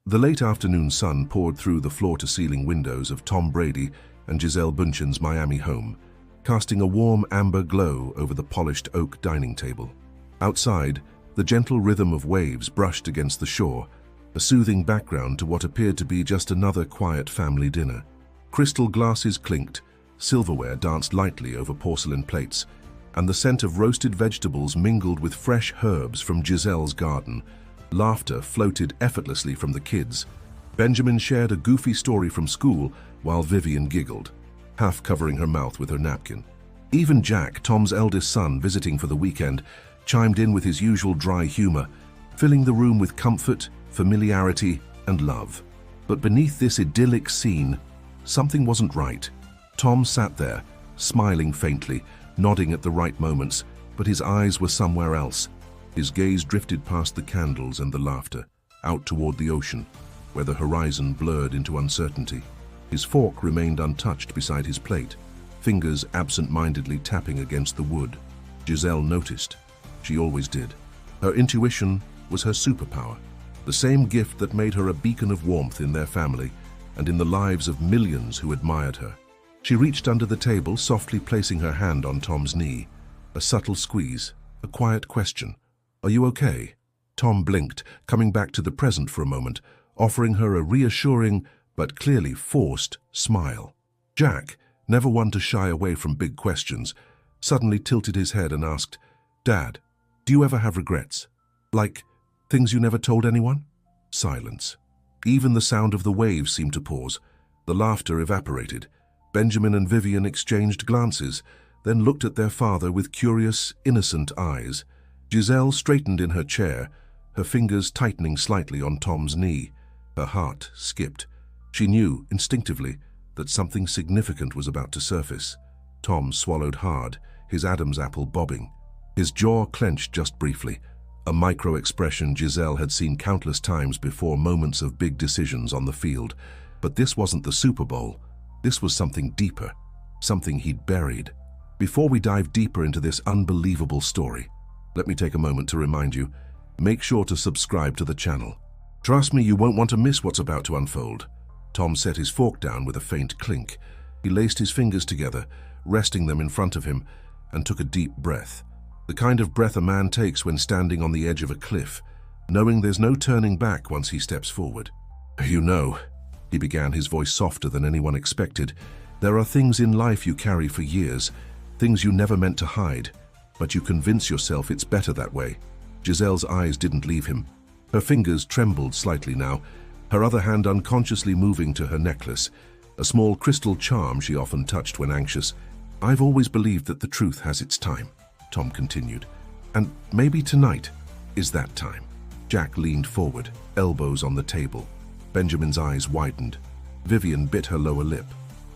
The late afternoon sun poured through the floor-to-ceiling windows of Tom Brady and Gisele Bündchen's Miami home, casting a warm amber glow over the polished oak dining table. Outside, the gentle rhythm of waves brushed against the shore, a soothing background to what appeared to be just another quiet family dinner. Crystal glasses clinked, silverware danced lightly over porcelain plates, and the scent of roasted vegetables mingled with fresh herbs from Gisele's garden. Laughter floated effortlessly from the kids. Benjamin shared a goofy story from school while Vivian giggled, half covering her mouth with her napkin. Even Jack, Tom's eldest son visiting for the weekend, chimed in with his usual dry humor, filling the room with comfort, familiarity, and love. But beneath this idyllic scene, something wasn't right. Tom sat there, smiling faintly, nodding at the right moments, but his eyes were somewhere else. His gaze drifted past the candles and the laughter, out toward the ocean, where the horizon blurred into uncertainty. His fork remained untouched beside his plate, fingers absent-mindedly tapping against the wood. Gisele noticed. She always did. Her intuition was her superpower, the same gift that made her a beacon of warmth in their family and in the lives of millions who admired her. She reached under the table, softly placing her hand on Tom's knee. A subtle squeeze, a quiet question. "Are you okay?" Tom blinked, coming back to the present for a moment, offering her a reassuring but clearly forced smile. Jack, never one to shy away from big questions, suddenly tilted his head and asked, "Dad, do you ever have regrets? Like, things you never told anyone?" Silence. Even the sound of the waves seemed to pause. The laughter evaporated. Benjamin and Vivian exchanged glances, then looked at their father with curious, innocent eyes. Gisele straightened in her chair, her fingers tightening slightly on Tom's knee. Her heart skipped. She knew, instinctively, that something significant was about to surface. Tom swallowed hard, his Adam's apple bobbing. His jaw clenched just briefly, a micro-expression Gisele had seen countless times before moments of big decisions on the field. But this wasn't the Super Bowl. This was something deeper, something he'd buried. Before we dive deeper into this unbelievable story, let me take a moment to remind you, make sure to subscribe to the channel. Trust me, you won't want to miss what's about to unfold. Tom set his fork down with a faint clink. He laced his fingers together, resting them in front of him, and took a deep breath. The kind of breath a man takes when standing on the edge of a cliff, knowing there's no turning back once he steps forward. "You know," he began, his voice softer than anyone expected, "there are things in life you carry for years, things you never meant to hide, but you convince yourself it's better that way." Gisele's eyes didn't leave him. Her fingers trembled slightly now, her other hand unconsciously moving to her necklace, a small crystal charm she often touched when anxious. "I've always believed that the truth has its time," Tom continued. "And maybe tonight is that time." Jack leaned forward, elbows on the table. Benjamin's eyes widened. Vivian bit her lower lip.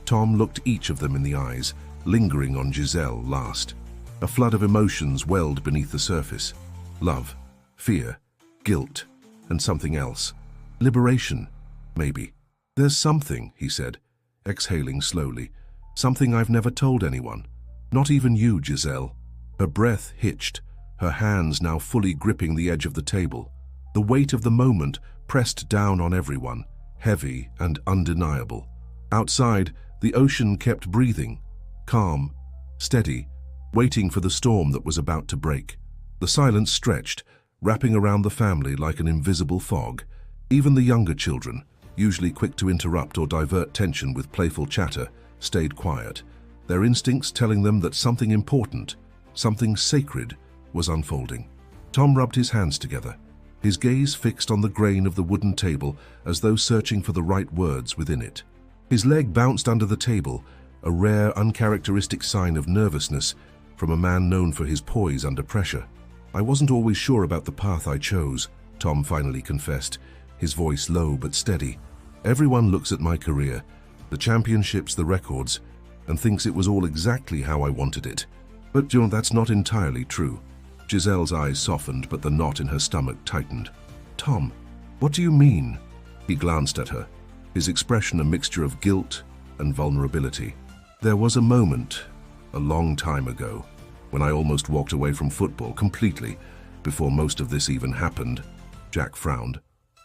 Tom looked each of them in the eyes, lingering on Gisele last. A flood of emotions welled beneath the surface. Love, fear, guilt, and something else. Liberation, maybe. "There's something," he said, exhaling slowly. "Something I've never told anyone. Not even you, Gisele." Her breath hitched, her hands now fully gripping the edge of the table. The weight of the moment pressed down on everyone, heavy and undeniable. Outside, the ocean kept breathing, calm, steady, waiting for the storm that was about to break. The silence stretched, wrapping around the family like an invisible fog. Even the younger children, usually quick to interrupt or divert tension with playful chatter, stayed quiet, their instincts telling them that something important, something sacred, was unfolding. Tom rubbed his hands together, his gaze fixed on the grain of the wooden table as though searching for the right words within it. His leg bounced under the table, a rare, uncharacteristic sign of nervousness from a man known for his poise under pressure. "I wasn't always sure about the path I chose," Tom finally confessed, his voice low but steady. "Everyone looks at my career, the championships, the records, and thinks it was all exactly how I wanted it. But that's not entirely true." Gisele's eyes softened, but the knot in her stomach tightened. "Tom, what do you mean?" He glanced at her, his expression a mixture of guilt and vulnerability. "There was a moment, a long time ago, when I almost walked away from football completely, before most of this even happened." Jack frowned.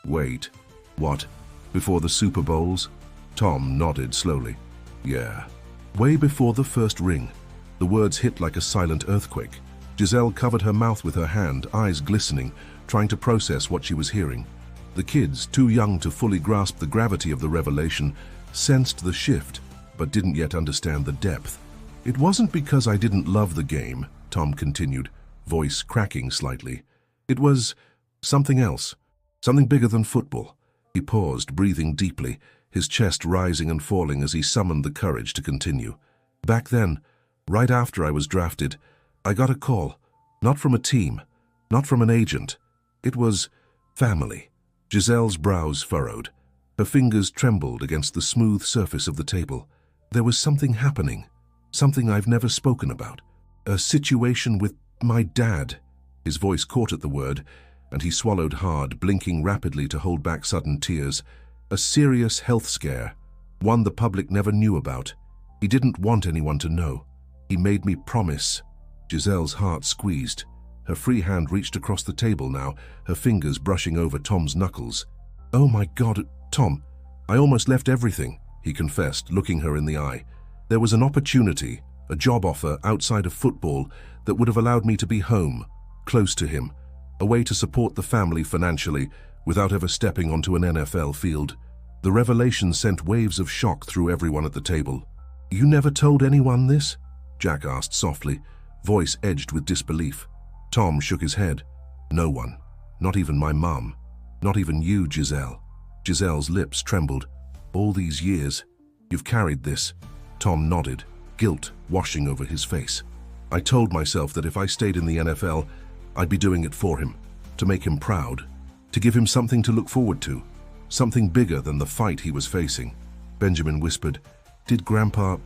"Wait, What? Before the Super Bowls? Tom nodded slowly. Yeah. Way before the first ring. The words hit like a silent earthquake. Gisele covered her mouth with her hand, eyes glistening, trying to process what she was hearing. The kids, too young to fully grasp the gravity of the revelation, sensed the shift, but didn't yet understand the depth. It wasn't because I didn't love the game, Tom continued, voice cracking slightly. It was something else, something bigger than football. He paused, breathing deeply, his chest rising and falling as he summoned the courage to continue. Back then, right after I was drafted, I got a call, not from a team, not from an agent. It was family. Gisele's brows furrowed. Her fingers trembled against the smooth surface of the table. There was something happening, something I've never spoken about. A situation with my dad. His voice caught at the word, and he swallowed hard, blinking rapidly to hold back sudden tears. A serious health scare, one the public never knew about. He didn't want anyone to know. He made me promise. Gisele's heart squeezed. Her free hand reached across the table now, her fingers brushing over Tom's knuckles. Oh my God, Tom, I almost left everything, he confessed, looking her in the eye. There was an opportunity, a job offer outside of football that would have allowed me to be home, close to him, a way to support the family financially without ever stepping onto an NFL field. The revelation sent waves of shock through everyone at the table. You never told anyone this? Jack asked softly, voice edged with disbelief. Tom shook his head. No one. Not even my mum. Not even you, Gisele. Gisele's lips trembled. All these years, you've carried this. Tom nodded, guilt washing over his face. I told myself that if I stayed in the NFL, I'd be doing it for him, to make him proud, to give him something to look forward to, something bigger than the fight he was facing. Benjamin whispered, Did Grandpa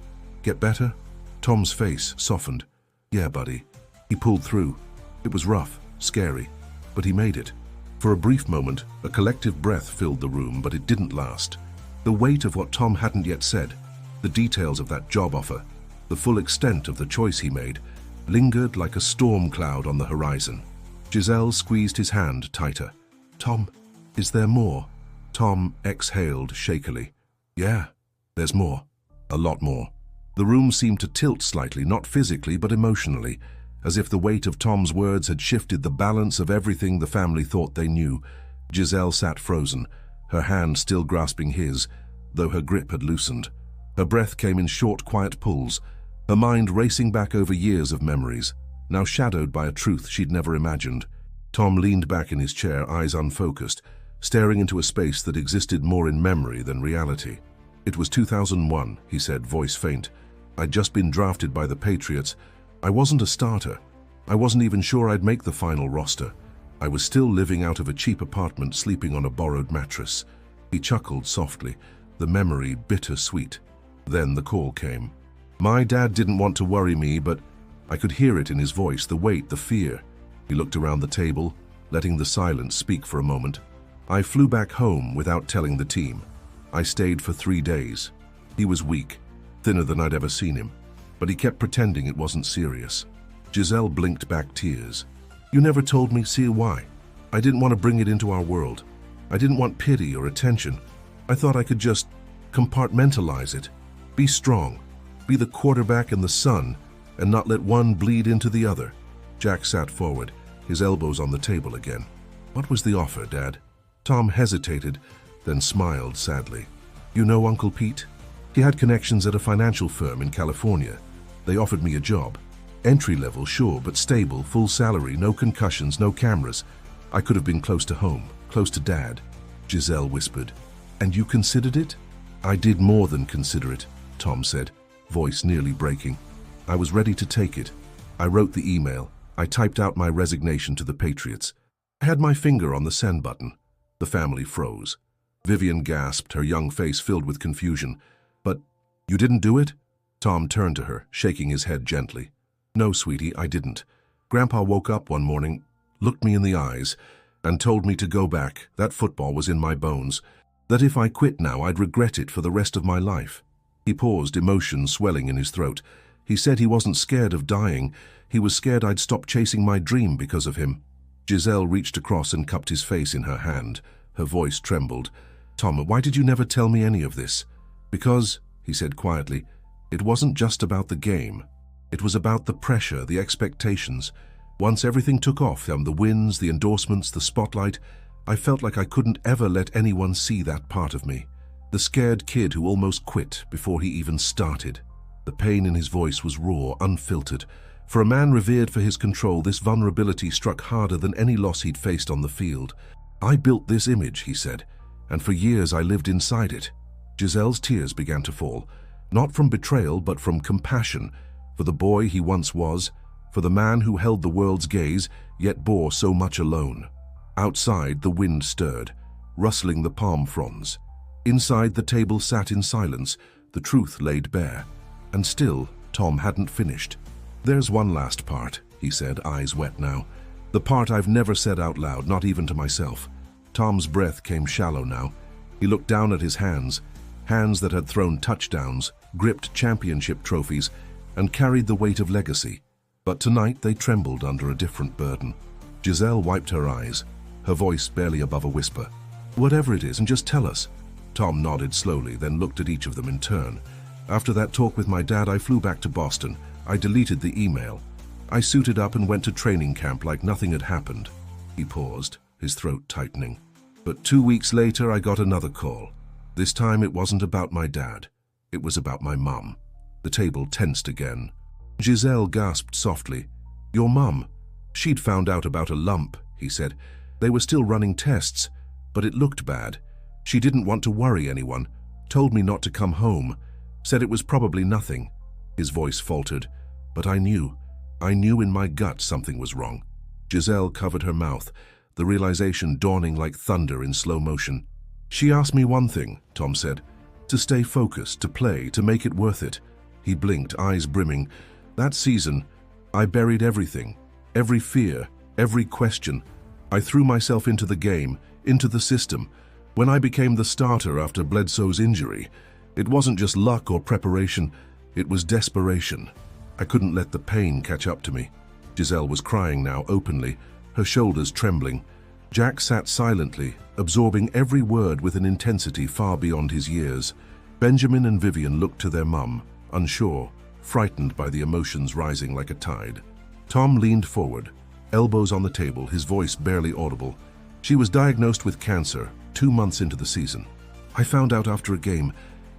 get better? Tom's face softened. Yeah, buddy. He pulled through. It was rough, scary, but he made it. For a brief moment, a collective breath filled the room, but it didn't last. The weight of what Tom hadn't yet said, the details of that job offer, the full extent of the choice he made, lingered like a storm cloud on the horizon. Gisele squeezed his hand tighter. Tom, is there more? Tom exhaled shakily. Yeah, there's more. A lot more. The room seemed to tilt slightly, not physically but emotionally, as if the weight of Tom's words had shifted the balance of everything the family thought they knew. Gisele sat frozen, her hand still grasping his, though her grip had loosened. Her breath came in short, quiet pulls, her mind racing back over years of memories, now shadowed by a truth she'd never imagined. Tom leaned back in his chair, eyes unfocused, staring into a space that existed more in memory than reality. It was 2001, he said, voice faint. I'd just been drafted by the Patriots. I wasn't a starter. I wasn't even sure I'd make the final roster. I was still living out of a cheap apartment, sleeping on a borrowed mattress. He chuckled softly, the memory bittersweet. Then the call came. My dad didn't want to worry me, but I could hear it in his voice, the weight, the fear. He looked around the table, letting the silence speak for a moment. I flew back home without telling the team. I stayed for 3 days. He was weak, thinner than I'd ever seen him, but he kept pretending it wasn't serious. Gisele blinked back tears. You never told me, see why? I didn't want to bring it into our world. I didn't want pity or attention. I thought I could just compartmentalize it. Be strong. Be the quarterback and the son, and not let one bleed into the other. Jack sat forward, his elbows on the table again. What was the offer, Dad? Tom hesitated, then smiled sadly. You know Uncle Pete? He had connections at a financial firm in California. They offered me a job. Entry level, sure, but stable, full salary, no concussions, no cameras. I could have been close to home, close to Dad. Gisele whispered. And you considered it? I did more than consider it, Tom said, voice nearly breaking. I was ready to take it. I wrote the email. I typed out my resignation to the Patriots. I had my finger on the send button. The family froze. Vivian gasped, her young face filled with confusion. But you didn't do it? Tom turned to her, shaking his head gently. No, sweetie, I didn't. Grandpa woke up one morning, looked me in the eyes, and told me to go back. That football was in my bones. That if I quit now, I'd regret it for the rest of my life. He paused, emotion swelling in his throat. He said he wasn't scared of dying. He was scared I'd stop chasing my dream because of him. Gisele reached across and cupped his face in her hand. Her voice trembled. Tom, why did you never tell me any of this? Because, he said quietly, it wasn't just about the game. It was about the pressure, the expectations. Once everything took off, the wins, the endorsements, the spotlight, I felt like I couldn't ever let anyone see that part of me. The scared kid who almost quit before he even started. The pain in his voice was raw, unfiltered. For a man revered for his control, this vulnerability struck harder than any loss he'd faced on the field. I built this image, he said, and for years I lived inside it. Gisele's tears began to fall, not from betrayal but from compassion, for the boy he once was, for the man who held the world's gaze, yet bore so much alone. Outside, the wind stirred, rustling the palm fronds. Inside, the table sat in silence, the truth laid bare. And still, Tom hadn't finished. There's one last part, he said, eyes wet now. The part I've never said out loud, not even to myself. Tom's breath came shallow now. He looked down at his hands, hands that had thrown touchdowns, gripped championship trophies, and carried the weight of legacy. But tonight they trembled under a different burden. Gisele wiped her eyes, her voice barely above a whisper. Whatever it is, and just tell us. Tom nodded slowly, then looked at each of them in turn. After that talk with my dad, I flew back to Boston. I deleted the email. I suited up and went to training camp like nothing had happened. He paused, his throat tightening. But 2 weeks later, I got another call. This time it wasn't about my dad. It was about my mum. The table tensed again. Gisele gasped softly. Your mum? She'd found out about a lump, he said. They were still running tests, but it looked bad. She didn't want to worry anyone, told me not to come home, said it was probably nothing. His voice faltered, but I knew in my gut something was wrong. Gisele covered her mouth, the realization dawning like thunder in slow motion. She asked me one thing, Tom said, to stay focused, to play, to make it worth it. He blinked, eyes brimming. That season, I buried everything, every fear, every question. I threw myself into the game, into the system. When I became the starter after Bledsoe's injury, it wasn't just luck or preparation, it was desperation. I couldn't let the pain catch up to me. Gisele was crying now, openly, her shoulders trembling. Jack sat silently, absorbing every word with an intensity far beyond his years. Benjamin and Vivian looked to their mum, unsure, frightened by the emotions rising like a tide. Tom leaned forward, elbows on the table, his voice barely audible. She was diagnosed with cancer, 2 months into the season. I found out after a game.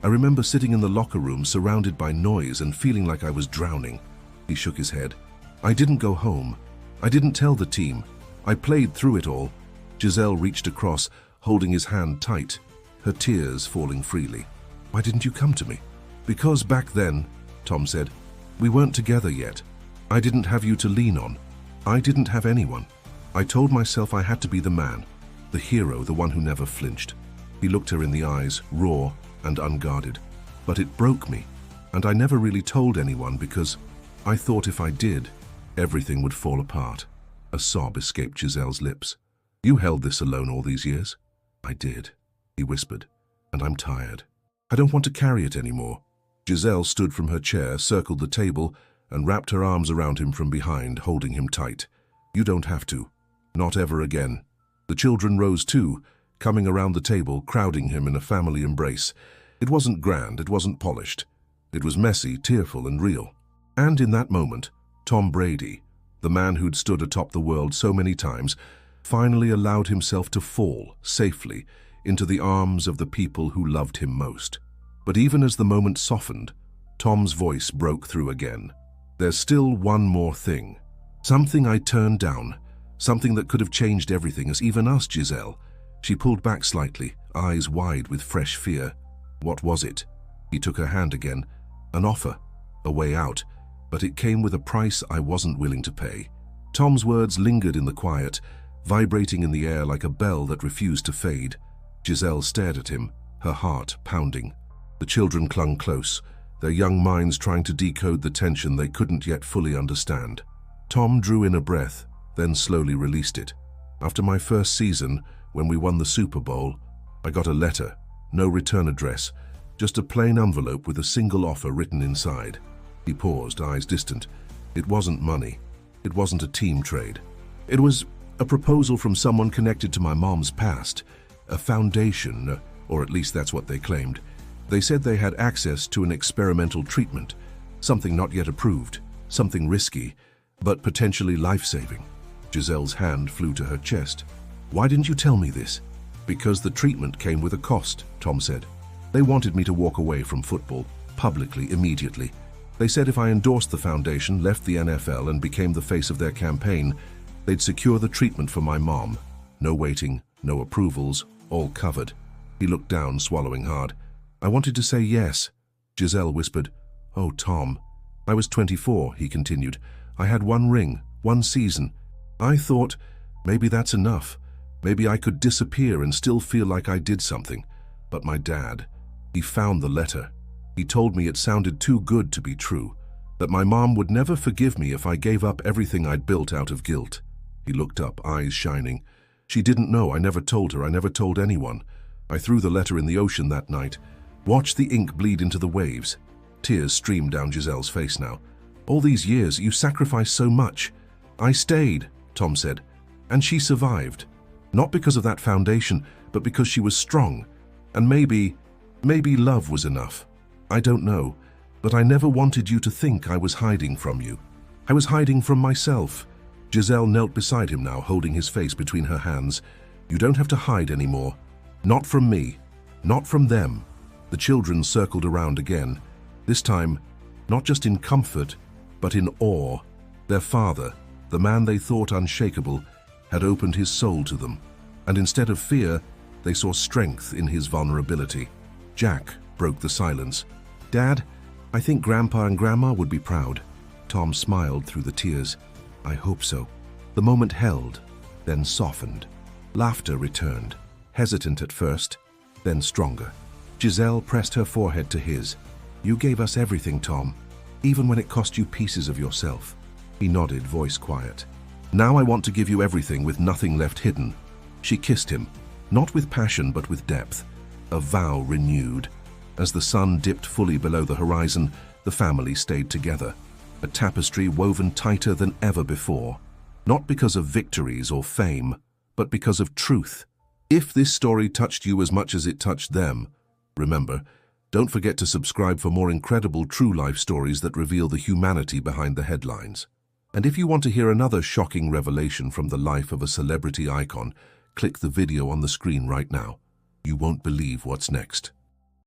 I remember sitting in the locker room surrounded by noise and feeling like I was drowning. He shook his head. I didn't go home. I didn't tell the team. I played through it all. Gisele reached across, holding his hand tight, her tears falling freely. Why didn't you come to me? Because back then, Tom said, we weren't together yet. I didn't have you to lean on. I didn't have anyone. I told myself I had to be the man, the hero, the one who never flinched. He looked her in the eyes, raw and unguarded. But it broke me, and I never really told anyone because I thought if I did, everything would fall apart. A sob escaped Gisele's lips. You held this alone all these years? I did, he whispered, and I'm tired. I don't want to carry it anymore. Gisele stood from her chair, circled the table, and wrapped her arms around him from behind, holding him tight. You don't have to. Not ever again. The children rose too, coming around the table, crowding him in a family embrace. It wasn't grand, it wasn't polished. It was messy, tearful, and real. And in that moment, Tom Brady, the man who'd stood atop the world so many times, finally allowed himself to fall, safely, into the arms of the people who loved him most. But even as the moment softened, Tom's voice broke through again. There's still one more thing. Something I turned down. Something that could have changed everything, as even us, Gisele. She pulled back slightly, eyes wide with fresh fear. What was it? He took her hand again. An offer, a way out, but it came with a price I wasn't willing to pay. Tom's words lingered in the quiet, vibrating in the air like a bell that refused to fade. Gisele stared at him, her heart pounding. The children clung close, their young minds trying to decode the tension they couldn't yet fully understand. Tom drew in a breath, then slowly released it. After my first season, when we won the Super Bowl, I got a letter, no return address, just a plain envelope with a single offer written inside. He paused, eyes distant. It wasn't money. It wasn't a team trade. It was a proposal from someone connected to my mom's past, a foundation, or at least that's what they claimed. They said they had access to an experimental treatment, something not yet approved, something risky, but potentially life-saving. Gisele's hand flew to her chest. "Why didn't you tell me this?" "Because the treatment came with a cost," Tom said. "They wanted me to walk away from football, publicly, immediately. They said if I endorsed the foundation, left the NFL, and became the face of their campaign, they'd secure the treatment for my mom. No waiting, no approvals, all covered." He looked down, swallowing hard. "I wanted to say yes." Gisele whispered, "Oh, Tom." "I was 24, he continued. "I had one ring, one season. I thought, maybe that's enough. Maybe I could disappear and still feel like I did something. But my dad, he found the letter. He told me it sounded too good to be true, that my mom would never forgive me if I gave up everything I'd built out of guilt." He looked up, eyes shining. "She didn't know. I never told her. I never told anyone. I threw the letter in the ocean that night. Watched the ink bleed into the waves." Tears streamed down Gisele's face now. "All these years, you sacrificed so much." "I stayed," Tom said, "and she survived. Not because of that foundation, but because she was strong. And maybe love was enough. I don't know, but I never wanted you to think I was hiding from you. I was hiding from myself." Gisele knelt beside him now, holding his face between her hands. "You don't have to hide anymore. Not from me. Not from them." The children circled around again, this time not just in comfort, but in awe. Their father, the man they thought unshakable, had opened his soul to them, and instead of fear, they saw strength in his vulnerability. Jack broke the silence. "Dad, I think Grandpa and Grandma would be proud." Tom smiled through the tears. "I hope so." The moment held, then softened. Laughter returned, hesitant at first, then stronger. Gisele pressed her forehead to his. "You gave us everything, Tom, even when it cost you pieces of yourself." He nodded, voice quiet. "Now I want to give you everything with nothing left hidden." She kissed him, not with passion but with depth, a vow renewed. As the sun dipped fully below the horizon, the family stayed together, a tapestry woven tighter than ever before, not because of victories or fame, but because of truth. If this story touched you as much as it touched them, remember, don't forget to subscribe for more incredible true life stories that reveal the humanity behind the headlines. And if you want to hear another shocking revelation from the life of a celebrity icon, click the video on the screen right now. You won't believe what's next.